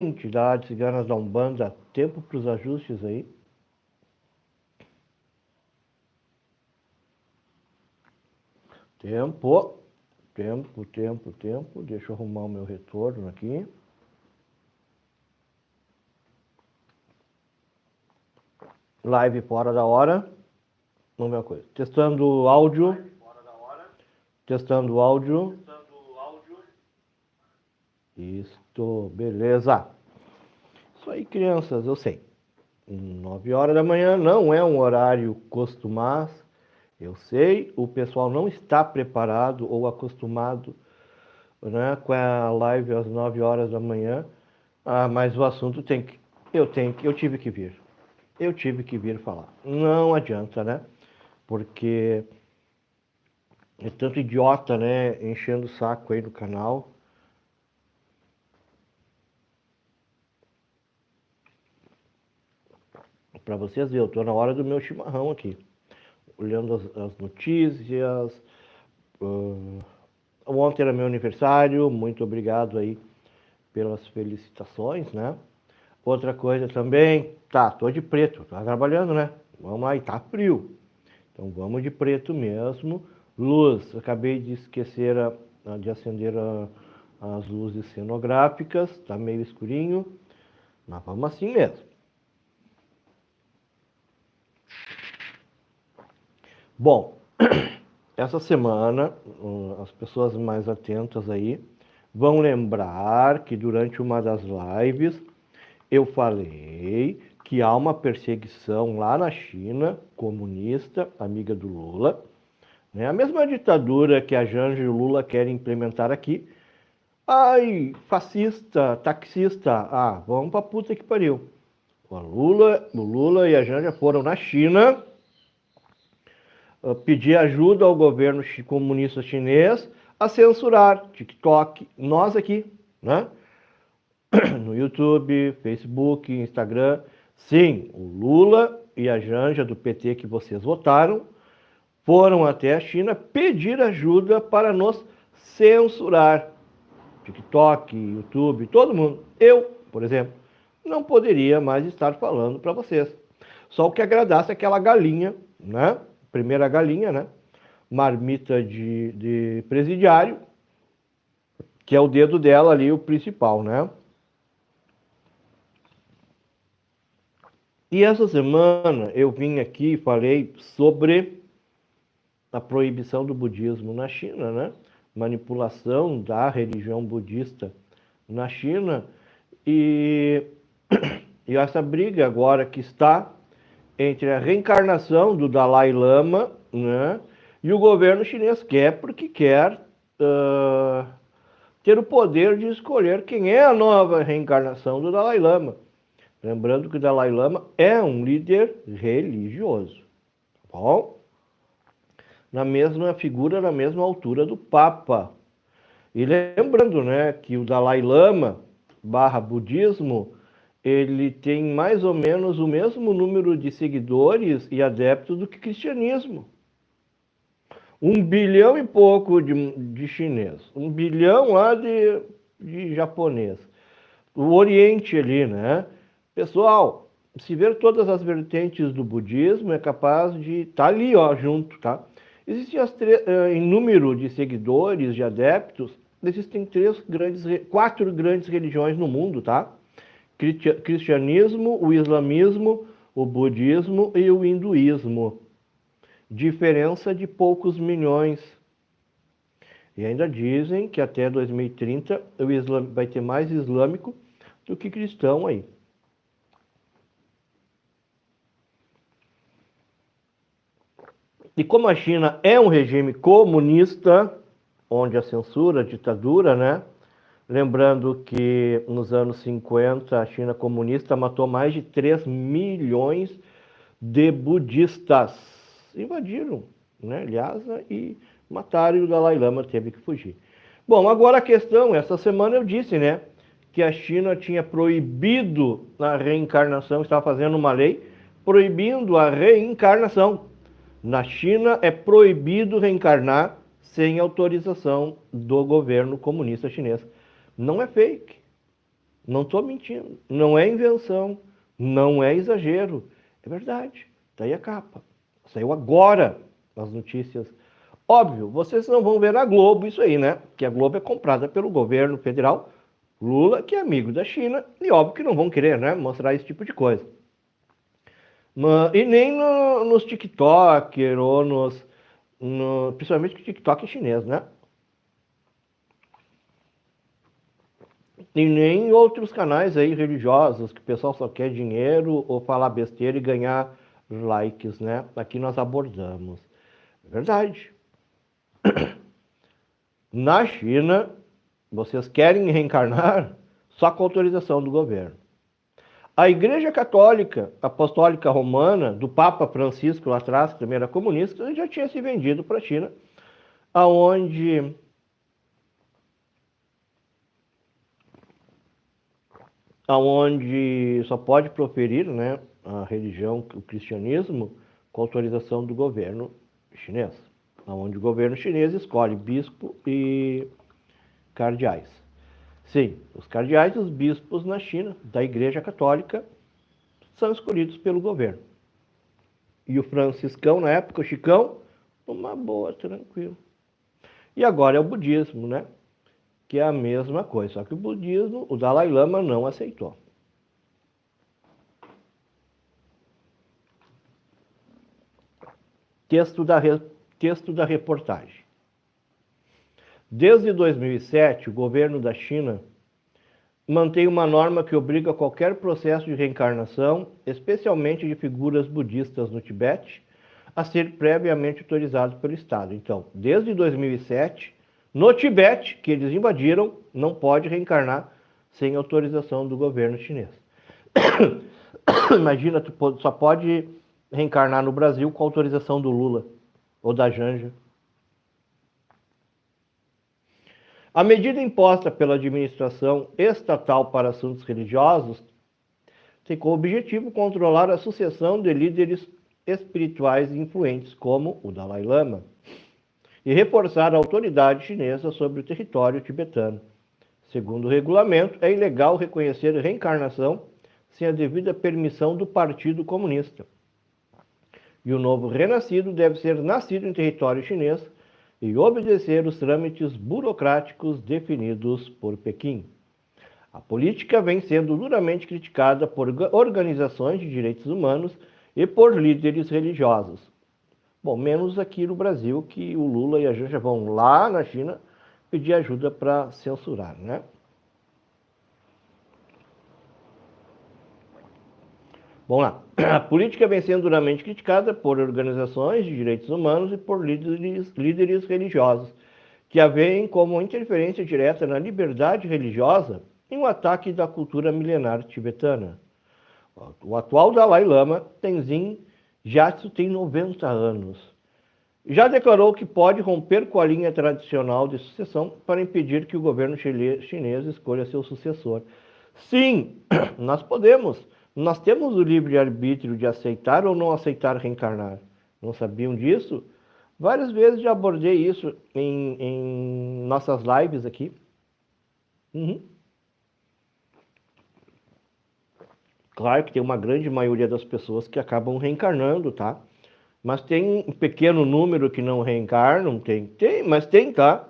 entidades ciganas da Umbanda, tempo para os ajustes aí. Tempo. Deixa eu arrumar o meu retorno aqui. Live fora da hora. Vamos ver uma coisa. Testando o áudio. Testando o áudio. Isto, beleza. Isso aí, crianças, eu sei. 9 horas da manhã não é um horário costumaz. Eu sei, o pessoal não está preparado ou acostumado, né, com a live às 9 horas da manhã. Mas o assunto eu tive que vir. Eu tive que vir falar. Não adianta, né? Porque é tanto idiota, né, enchendo o saco aí no canal. Para vocês verem, eu tô na hora do meu chimarrão aqui. Olhando as notícias. Ontem era meu aniversário, muito obrigado aí pelas felicitações, né? Outra coisa também, tô de preto, tá trabalhando, né? Vamos aí, tá frio. Então vamos de preto mesmo. Luz, acabei de esquecer de acender as luzes cenográficas, tá meio escurinho, mas vamos assim mesmo. Bom, essa semana, as pessoas mais atentas aí vão lembrar que durante uma das lives eu falei que há uma perseguição lá na China, comunista, amiga do Lula, né? A mesma ditadura que a Janja e o Lula querem implementar aqui. Ai, fascista, taxista, vamos pra puta que pariu. O Lula e a Janja foram na China pedir ajuda ao governo comunista chinês a censurar TikTok, nós aqui, né? No YouTube, Facebook, Instagram. Sim, o Lula e a Janja do PT que vocês votaram foram até a China pedir ajuda para nos censurar. TikTok, YouTube, todo mundo. Eu, por exemplo, não poderia mais estar falando para vocês. Só o que agradasse aquela galinha, né? Primeira galinha, né? Marmita de presidiário, que é o dedo dela ali, o principal, né? E essa semana eu vim aqui e falei sobre a proibição do budismo na China, né? Manipulação da religião budista na China e essa briga agora que está entre a reencarnação do Dalai Lama, né? E o governo chinês quer porque quer ter o poder de escolher quem é a nova reencarnação do Dalai Lama. Lembrando que o Dalai Lama é um líder religioso, tá bom? Na mesma figura, na mesma altura do Papa. E lembrando, né, que o Dalai Lama / budismo, ele tem mais ou menos o mesmo número de seguidores e adeptos do que cristianismo. 1 bilhão e pouco de chinês, 1 bilhão lá de japonês. O Oriente ali, né? Pessoal, se ver todas as vertentes do budismo, é capaz de estar ali, ó, junto, tá? Existem em número de seguidores, de adeptos, existem 4 grandes religiões no mundo, tá? Cristianismo, o islamismo, o budismo e o hinduísmo. Diferença de poucos milhões. E ainda dizem que até 2030 o Islã vai ter mais islâmico do que cristão aí. E como a China é um regime comunista, onde a censura, a ditadura, né? Lembrando que nos anos 50 a China comunista matou mais de 3 milhões de budistas. Invadiram, né, Lhasa e mataram, e o Dalai Lama teve que fugir. Bom, agora a questão, essa semana eu disse, né, que a China tinha proibido a reencarnação, estava fazendo uma lei proibindo a reencarnação. Na China é proibido reencarnar sem autorização do governo comunista chinês. Não é fake. Não estou mentindo. Não é invenção. Não é exagero. É verdade. Está aí a capa. Saiu agora as notícias. Óbvio, vocês não vão ver na Globo isso aí, né? Que a Globo é comprada pelo governo federal, Lula, que é amigo da China, e óbvio que não vão querer, né, mostrar esse tipo de coisa. E nem nos TikTok, ou principalmente o TikTok chinês, né? E nem outros canais aí religiosos, que o pessoal só quer dinheiro ou falar besteira e ganhar likes, né? Aqui nós abordamos. É verdade. Na China, vocês querem reencarnar só com autorização do governo. A Igreja Católica Apostólica Romana, do Papa Francisco lá atrás, que também era comunista, já tinha se vendido para a China, aonde só pode proferir, né, a religião, o cristianismo, com autorização do governo chinês, aonde o governo chinês escolhe bispo e cardeais. Sim, os cardeais e os bispos na China, da Igreja Católica, são escolhidos pelo governo. E o franciscão, na época, o Chicão, uma boa, tranquilo. E agora é o budismo, né? Que é a mesma coisa, só que o budismo, o Dalai Lama não aceitou. Texto da reportagem. Desde 2007, o governo da China mantém uma norma que obriga qualquer processo de reencarnação, especialmente de figuras budistas no Tibete, a ser previamente autorizado pelo Estado. Então, desde 2007, no Tibete, que eles invadiram, não pode reencarnar sem autorização do governo chinês. Imagina, tu só pode reencarnar no Brasil com autorização do Lula ou da Janja. A medida imposta pela administração estatal para assuntos religiosos tem como objetivo controlar a sucessão de líderes espirituais influentes, como o Dalai Lama, e reforçar a autoridade chinesa sobre o território tibetano. Segundo o regulamento, é ilegal reconhecer reencarnação sem a devida permissão do Partido Comunista. E o novo renascido deve ser nascido em território chinês e obedecer os trâmites burocráticos definidos por Pequim. A política vem sendo duramente criticada por organizações de direitos humanos e por líderes religiosos. Bom, menos aqui no Brasil, que o Lula e a Janja vão lá na China pedir ajuda para censurar, né? Vamos lá. A política vem sendo duramente criticada por organizações de direitos humanos e por líderes religiosos, que a veem como interferência direta na liberdade religiosa e um ataque da cultura milenar tibetana. O atual Dalai Lama, Tenzin Gyatso, tem 90 anos. Já declarou que pode romper com a linha tradicional de sucessão para impedir que o governo chinês escolha seu sucessor. Sim, nós podemos. Nós temos o livre-arbítrio de aceitar ou não aceitar reencarnar. Não sabiam disso? Várias vezes já abordei isso em nossas lives aqui. Claro que tem uma grande maioria das pessoas que acabam reencarnando, tá? Mas tem um pequeno número que não reencarnam, mas tem, tá?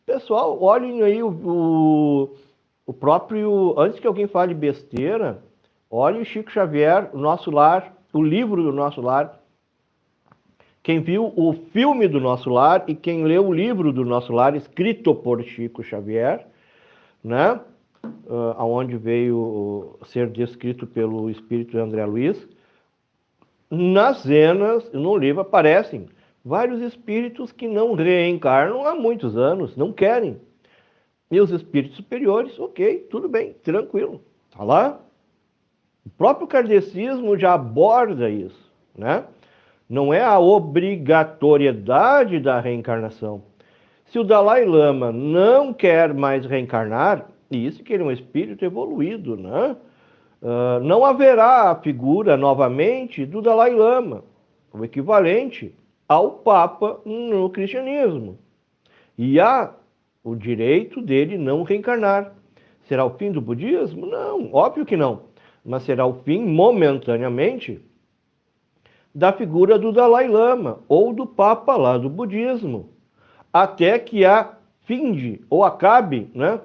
Pessoal, olhem aí o próprio, antes que alguém fale besteira, olhem o Chico Xavier, o Nosso Lar, o livro do Nosso Lar. Quem viu o filme do Nosso Lar e quem leu o livro do Nosso Lar, escrito por Chico Xavier, né? Aonde veio ser descrito pelo espírito André Luiz, nas cenas, no livro, aparecem vários espíritos que não reencarnam há muitos anos, não querem. E os espíritos superiores, ok, tudo bem, tranquilo, tá lá. O próprio kardecismo já aborda isso, né? Não é a obrigatoriedade da reencarnação. Se o Dalai Lama não quer mais reencarnar, e isso que ele é um espírito evoluído, né? Não haverá a figura novamente do Dalai Lama, o equivalente ao Papa no cristianismo. E há o direito dele não reencarnar. Será o fim do budismo? Não, óbvio que não. Mas será o fim, momentaneamente, da figura do Dalai Lama ou do Papa lá do budismo, até que finde ou acabe, né,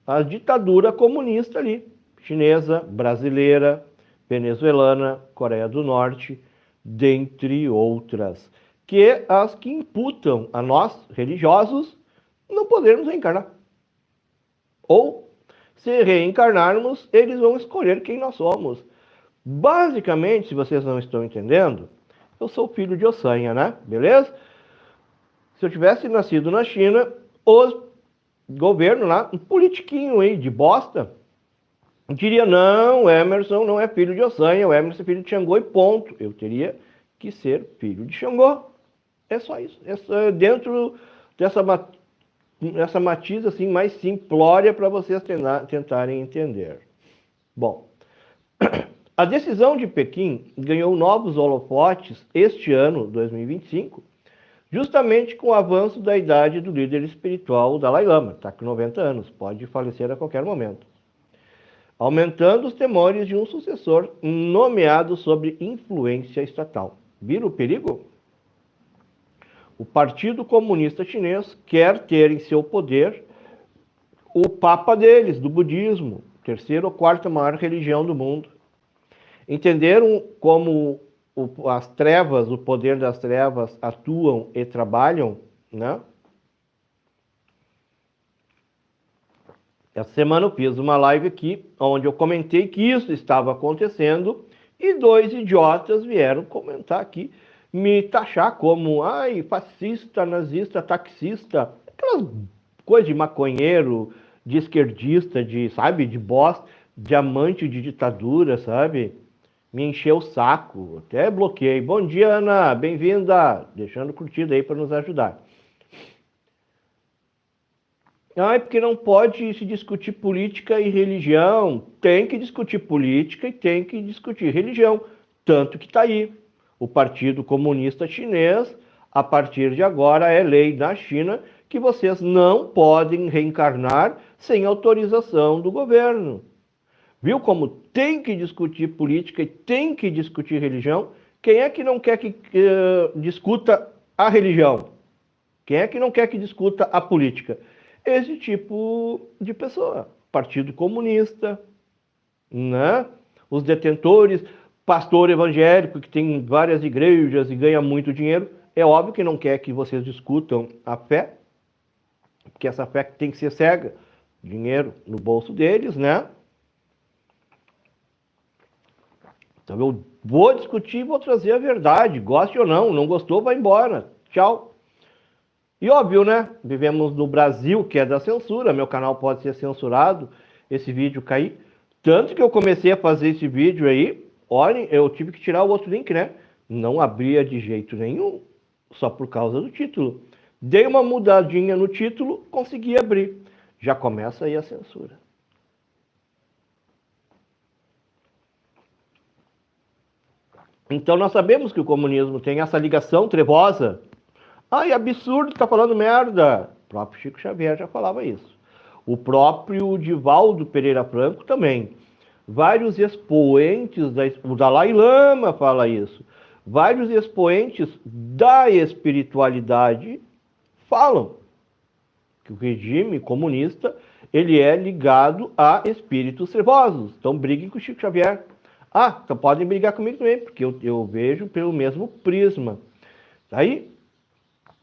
a ditadura comunista ali, chinesa, brasileira, venezuelana, Coreia do Norte, dentre outras, que as que imputam a nós, religiosos, não podermos reencarnar. Ou, se reencarnarmos, eles vão escolher quem nós somos. Basicamente, se vocês não estão entendendo, eu sou filho de Ossanha, né? Beleza? Se eu tivesse nascido na China, os governo lá, um politiquinho aí de bosta, diria, não, o Emerson não é filho de Ossanha, o Emerson é filho de Xangô e ponto. Eu teria que ser filho de Xangô. É só isso. É só dentro dessa matiz assim, mais simplória para vocês tentarem entender. Bom, a decisão de Pequim ganhou novos holofotes este ano, 2025, justamente com o avanço da idade do líder espiritual Dalai Lama, está com 90 anos, pode falecer a qualquer momento, aumentando os temores de um sucessor nomeado sob influência estatal. Viram o perigo? O Partido Comunista Chinês quer ter em seu poder o Papa deles, do budismo, terceira ou quarta maior religião do mundo. Entenderam como as trevas, o poder das trevas atuam e trabalham, né? Essa semana eu fiz uma live aqui, onde eu comentei que isso estava acontecendo e dois idiotas vieram comentar aqui, me taxar como, ai, fascista, nazista, taxista, aquelas coisas de maconheiro, de esquerdista, de, sabe, de bosta, de amante de ditadura, sabe? Me encheu o saco, até bloqueei. Bom dia, Ana, bem-vinda, deixando curtida aí para nos ajudar. Ah, porque não pode se discutir política e religião. Tem que discutir política e tem que discutir religião. Tanto que está aí. O Partido Comunista Chinês, a partir de agora, é lei na China que vocês não podem reencarnar sem autorização do governo. Viu como tem que discutir política e tem que discutir religião? Quem é que não quer que discuta a religião? Quem é que não quer que discuta a política? Esse tipo de pessoa. Partido Comunista, né? Os detentores, pastor evangélico que tem várias igrejas e ganha muito dinheiro. É óbvio que não quer que vocês discutam a fé, porque essa fé tem que ser cega. Dinheiro no bolso deles, né? Então eu vou discutir e vou trazer a verdade, goste ou não, não gostou, vai embora, tchau. E óbvio, né, vivemos no Brasil, que é da censura, meu canal pode ser censurado, esse vídeo cair. Tanto que eu comecei a fazer esse vídeo aí, olhem, eu tive que tirar o outro link, né, não abria de jeito nenhum, só por causa do título. Dei uma mudadinha no título, consegui abrir, já começa aí a censura. Então nós sabemos que o comunismo tem essa ligação trevosa. Ai, absurdo, tá falando merda. O próprio Chico Xavier já falava isso. O próprio Divaldo Pereira Franco também. Vários expoentes, o Dalai Lama fala isso. Vários expoentes da espiritualidade falam que o regime comunista ele é ligado a espíritos trevosos. Então briguem com o Chico Xavier. Ah, então podem brigar comigo também, porque eu vejo pelo mesmo prisma. Aí,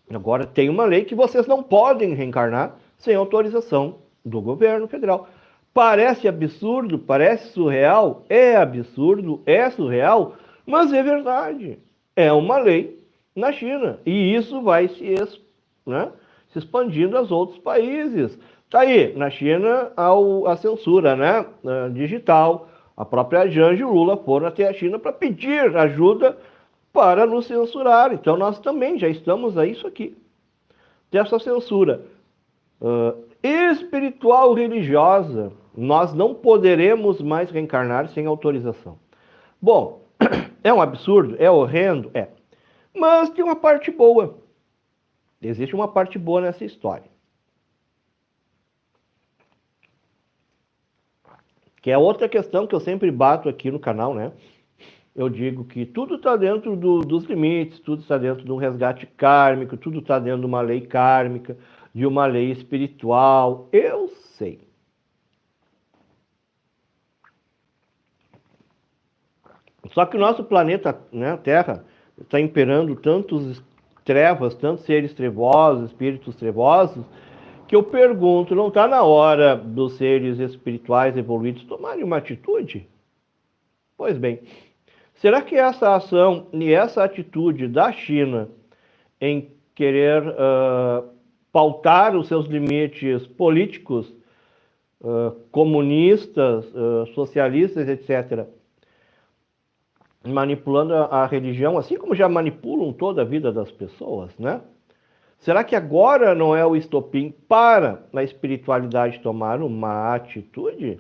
agora tem uma lei que vocês não podem reencarnar sem autorização do governo federal. Parece absurdo, parece surreal, é absurdo, é surreal, mas é verdade. É uma lei na China e isso vai se expandindo aos outros países. Tá aí, na China, a censura, né, digital. A própria Janja e o Lula foram até a China para pedir ajuda para nos censurar. Então nós também já estamos a isso aqui. Dessa censura espiritual religiosa, nós não poderemos mais reencarnar sem autorização. Bom, é um absurdo? É horrendo? É. Mas tem uma parte boa. Existe uma parte boa nessa história. Que é outra questão que eu sempre bato aqui no canal, né? Eu digo que tudo está dentro dos limites, tudo está dentro de um resgate kármico, tudo está dentro de uma lei kármica, de uma lei espiritual. Eu sei. Só que o nosso planeta, né, Terra, está imperando tantos trevas, tantos seres trevosos, espíritos trevosos, que eu pergunto, não está na hora dos seres espirituais evoluídos tomarem uma atitude? Pois bem, será que essa ação e essa atitude da China em querer pautar os seus limites políticos, comunistas, socialistas, etc., manipulando a religião, assim como já manipulam toda a vida das pessoas, né? Será que agora não é o estopim para a espiritualidade tomar uma atitude?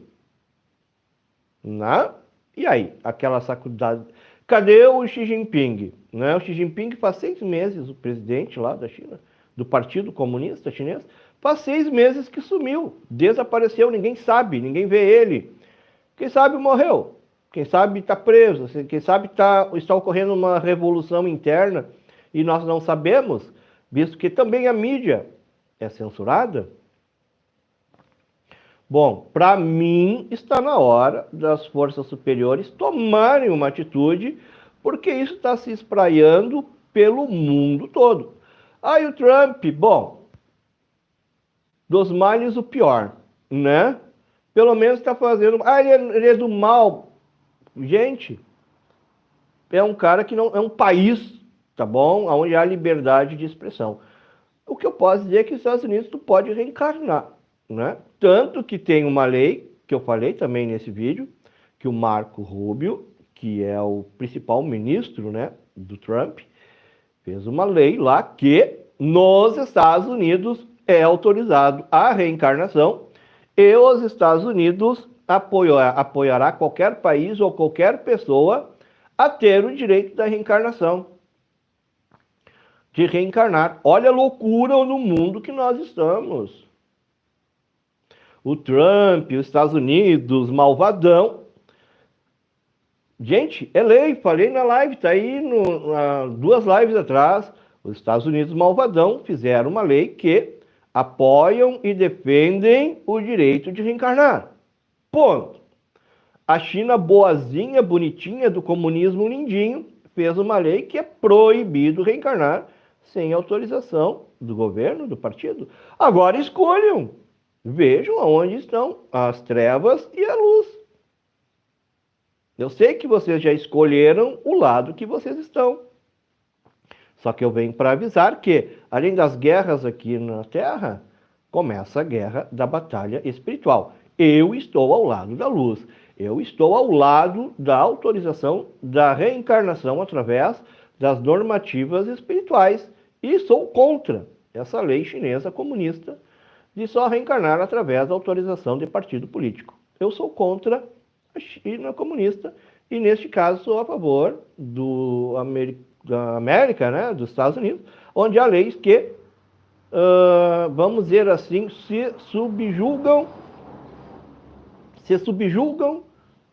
Né? E aí, aquela sacudada. Cadê o Xi Jinping? Né? O Xi Jinping faz 6 meses, o presidente lá da China, do Partido Comunista Chinês, faz 6 meses que sumiu, desapareceu, ninguém sabe, ninguém vê ele. Quem sabe morreu, quem sabe está preso, quem sabe está ocorrendo uma revolução interna e nós não sabemos, visto que também a mídia é censurada. Bom, para mim está na hora das forças superiores tomarem uma atitude, porque isso está se espraiando pelo mundo todo. Aí o Trump, bom, dos males o pior, né? Pelo menos está fazendo... ele é do mal. Gente, é um cara que não... É um país, tá bom? Onde há liberdade de expressão. O que eu posso dizer é que os Estados Unidos tu pode reencarnar, né? Tanto que tem uma lei, que eu falei também nesse vídeo, que o Marco Rubio, que é o principal ministro, né, do Trump, fez uma lei lá que nos Estados Unidos é autorizado a reencarnação e os Estados Unidos apoiará qualquer país ou qualquer pessoa a ter o direito da reencarnação. De reencarnar. Olha a loucura no mundo que nós estamos. O Trump, os Estados Unidos, malvadão. Gente, é lei, falei na live, tá aí 2 lives atrás. Os Estados Unidos, malvadão, fizeram uma lei que apoiam e defendem o direito de reencarnar. Ponto. A China boazinha, bonitinha, do comunismo lindinho, fez uma lei que é proibido reencarnar sem autorização do governo, do partido. Agora escolham. Vejam aonde estão as trevas e a luz. Eu sei que vocês já escolheram o lado que vocês estão. Só que eu venho para avisar que, além das guerras aqui na Terra, começa a guerra da batalha espiritual. Eu estou ao lado da luz. Eu estou ao lado da autorização da reencarnação através das normativas espirituais. E sou contra essa lei chinesa comunista de só reencarnar através da autorização de partido político. Eu sou contra a China comunista e, neste caso, sou a favor da América, né, dos Estados Unidos, onde há leis que, vamos dizer assim, se subjugam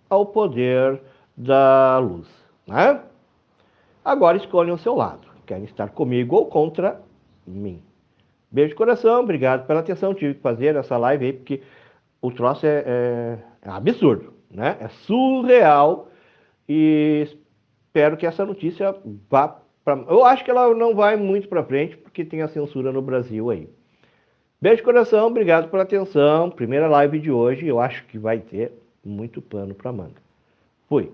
ao poder da luz. Né? Agora escolham o seu lado. Querem estar comigo ou contra mim. Beijo de coração, obrigado pela atenção. Tive que fazer essa live aí porque o troço é absurdo, né? É surreal e espero que essa notícia vá para... Eu acho que ela não vai muito para frente porque tem a censura no Brasil aí. Beijo de coração, obrigado pela atenção. Primeira live de hoje, eu acho que vai ter muito pano para manga. Fui.